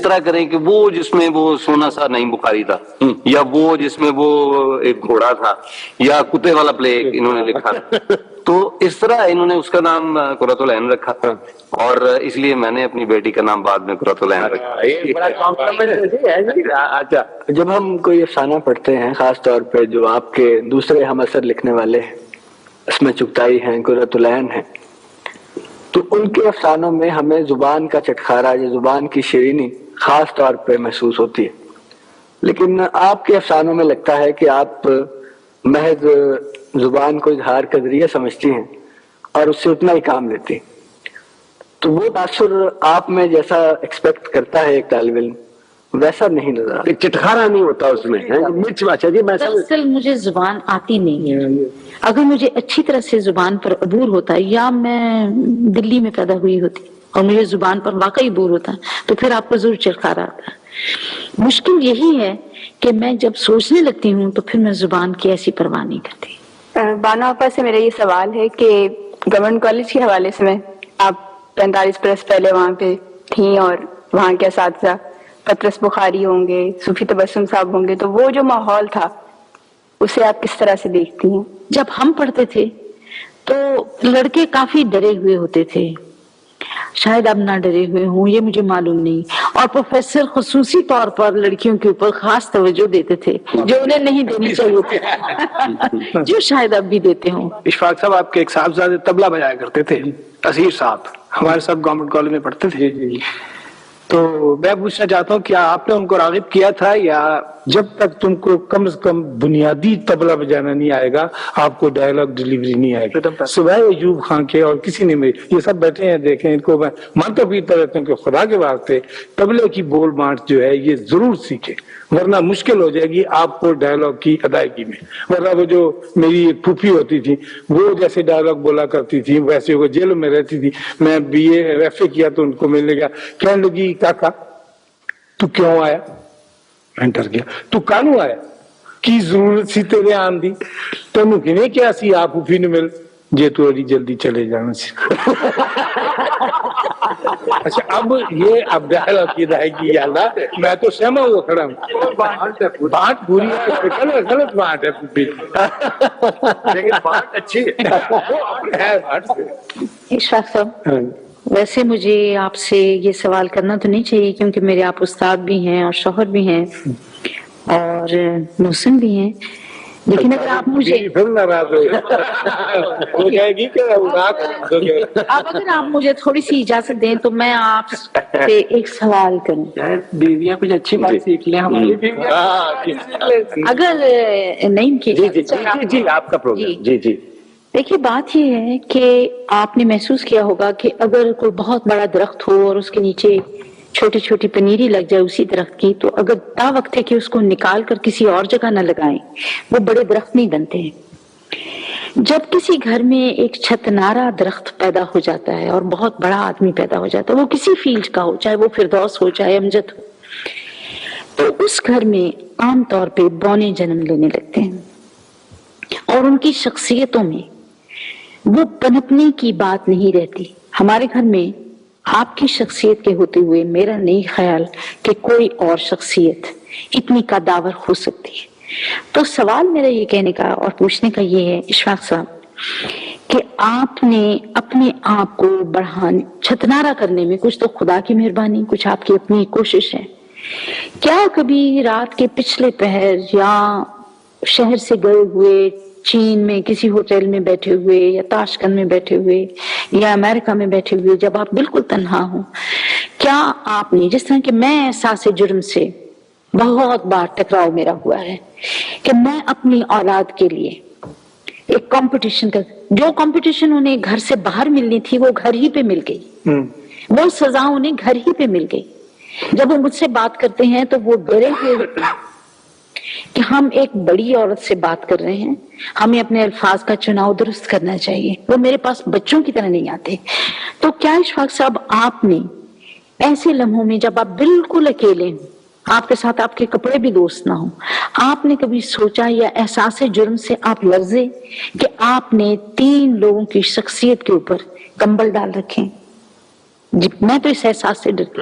اس طرح کریں کہ وہ جس میں وہ سونا سا نعیم بخاری تھا، یا وہ جس میں وہ ایک گھوڑا تھا، یا کتے والا پلے انہوں نے لکھا، تو اس طرح انہوں نے اس کا نام قرۃ العین رکھا، اور اس لیے میں نے اپنی بیٹی کا نام بعد میں قرۃ العین رکھا۔ یہ بڑا کمپلیمنٹ ہے۔ اچھا، جب ہم کوئی افسانہ پڑھتے ہیں، خاص طور پہ جو آپ کے دوسرے ہم اثر لکھنے والے ہیں، اسمت چغتائی ہیں، قرۃ العین ہیں، تو ان کے افسانوں میں ہمیں زبان کا چٹخارا یا زبان کی شیرینی خاص طور پہ محسوس ہوتی ہے، لیکن آپ کے افسانوں میں لگتا ہے کہ آپ محض زبان کو اظہار کا ذریعہ سمجھتی ہیں اور اس سے اتنا ہی کام لیتی ہیں، تو وہ تاثر آپ میں جیسا ایکسپیکٹ کرتا ہے ایک طالب علم ویسا نہیں نظر آتا، چٹخارا نہیں ہوتا اس میں، مرچ۔ اچھا جی، میں دراصل مجھے زبان آتی نہیں ہے، اگر مجھے اچھی طرح سے زبان پر عبور ہوتا یا میں دلی میں پیدا ہوئی ہوتی اور مجھے زبان پر واقعی عبور ہوتا تو پھر آپ کو ضرور چٹخارا آتا۔ مشکل یہی ہے کہ میں جب سوچنے لگتی ہوں تو پھر میں زبان کی ایسی پرواہ نہیں کرتی۔ بانو آپا سے میرا یہ سوال ہے کہ گورنمنٹ کالج کے حوالے سے میں آپ 45 برس پہلے وہاں پہ تھیں، اور وہاں کے اساتذہ پطرس بخاری ہوں گے، صوفی تبسم صاحب ہوں گے، تو وہ جو ماحول تھا اسے آپ کس طرح سے دیکھتی ہیں؟ جب ہم پڑھتے تھے تو لڑکے کافی ڈرے ہوئے ہوتے تھے، شاید اب نہ ڈرے ہوئے ہوں، یہ مجھے معلوم نہیں، اور پروفیسر خصوصی طور پر لڑکیوں کے اوپر خاص توجہ دیتے تھے جو انہیں نہیں دینی چاہیے تھی، جو شاید اب بھی دیتے ہوں۔ اشفاق صاحب آپ کے ایک صاحبزادے طبلہ بجایا کرتے تھے، اسیر صاحب، ہمارے ساتھ گورنمنٹ کالج میں پڑھتے تھے، تو میں پوچھنا چاہتا ہوں کیا آپ نے ان کو راغب کیا تھا، یا جب تک تم کو کم از کم بنیادی طبلہ بجانا نہیں آئے گا آپ کو ڈائلاگ ڈیلیوری نہیں آئے گا؟ سوائے ایوب خان کے اور کسی نے میری، یہ سب بیٹھے ہیں دیکھیں، ان کو میں مانتا پیتا رہتا ہوں کہ خدا کے واسطے طبلے کی بول بانٹ جو ہے یہ ضرور سیکھیں، ورنہ مشکل ہو جائے گی آپ کو ڈائلاگ کی ادائیگی میں۔ ورنہ وہ جو میری ایک پھوپھی ہوتی تھی وہ جیسے ڈائلاگ بولا کرتی تھی ویسے وہ جیل میں رہتی تھی، میں بی اے ایف اے کیا تو ان کو ملنے گیا، کہنے لگی کاکا تو کیوں آیا؟ میں ڈر گیا، تو کانو آیا کی ضرورت سی تیرے آن دی تینوں کنے کیا سی آپ پھوپھی نے مل جے تو اڑی جلدی چلے جانا سی۔ اچھا اب یہ اب ڈائلاگ کی ادائیگی یا اللہ میں تو سہما ہوا کھڑا ہوں، بات بری ہے، غلط بات ہے پھوپھی، لیکن بات اچھی ہے۔ اشفاق صاحب، ویسے مجھے آپ سے یہ سوال کرنا تو نہیں چاہیے کیونکہ میرے آپ استاد بھی ہیں اور شوہر بھی ہیں اور محسن بھی ہیں، لیکن اگر آپ مجھے پھر ناراض ہو جائے گی کہ اگر آپ مجھے تھوڑی سی اجازت دیں تو میں آپ سے ایک سوال کروں۔ بیویاں کچھ اچھی بات سیکھ لیں، ہماری اگر نہیں کی جی آپ کا پروگرام، جی جی دیکھیے بات یہ ہے کہ آپ نے محسوس کیا ہوگا کہ اگر کوئی بہت بڑا درخت ہو اور اس کے نیچے چھوٹی چھوٹی پنیری لگ جائے اسی درخت کی، تو اگر تا وقت ہے کہ اس کو نکال کر کسی اور جگہ نہ لگائیں وہ بڑے درخت نہیں بنتے ہیں۔ جب کسی گھر میں ایک چھتنارا درخت پیدا ہو جاتا ہے اور بہت بڑا آدمی پیدا ہو جاتا ہے، وہ کسی فیلڈ کا ہو، چاہے وہ فردوس ہو چاہے امجد ہو، تو اس گھر میں عام طور پہ بونے جنم لینے لگتے ہیں اور ان کی شخصیتوں میں وہ پنپنے کی بات نہیں رہتی۔ ہمارے گھر میں آپ کی شخصیت کے ہوتے ہوئے میرا نہیں خیال کہ کوئی اور شخصیت اتنی قداور ہو سکتی ہے۔ تو سوال میرا یہ کہنے کا اور پوچھنے کا یہ ہے اشفاق صاحب کہ آپ نے اپنے آپ کو بڑھانے چھتنارا کرنے میں کچھ تو خدا کی مہربانی، کچھ آپ کی اپنی کوشش ہے، کیا کبھی رات کے پچھلے پہر یا شہر سے گئے ہوئے چین میں کسی ہوٹل میں بیٹھے ہوئے یا تاشکند میں بیٹھے ہوئے یا امریکہ میں بیٹھے ہوئے جب آپ بالکل تنہا ہوں، کیا آپ نے، جس طرح کہ میں احساس جرم سے بہت بار ٹکراؤ میرا ہوا ہے کہ میں اپنی اولاد کے لیے ایک کمپٹیشن کا، جو کمپٹیشن انہیں گھر سے باہر ملنی تھی وہ گھر ہی پہ مل گئی، وہ سزا انہیں گھر ہی پہ مل گئی۔ جب وہ مجھ سے بات کرتے ہیں تو وہ ڈرے ہوئے کہ ہم ایک بڑی عورت سے بات کر رہے ہیں، ہمیں اپنے الفاظ کا چناؤ درست کرنا چاہیے، وہ میرے پاس بچوں کی طرح نہیں آتے۔ تو کیا اشفاق صاحب آپ نے ایسے لمحوں میں جب آپ بالکل اکیلے ہیں، آپ کے ساتھ آپ کے کپڑے بھی دوست نہ ہوں، آپ نے کبھی سوچا یا احساس جرم سے آپ لرزے کہ آپ نے 3 لوگوں کی شخصیت کے اوپر کمبل ڈال رکھے؟ جی میں تو اس احساس سے ڈرتی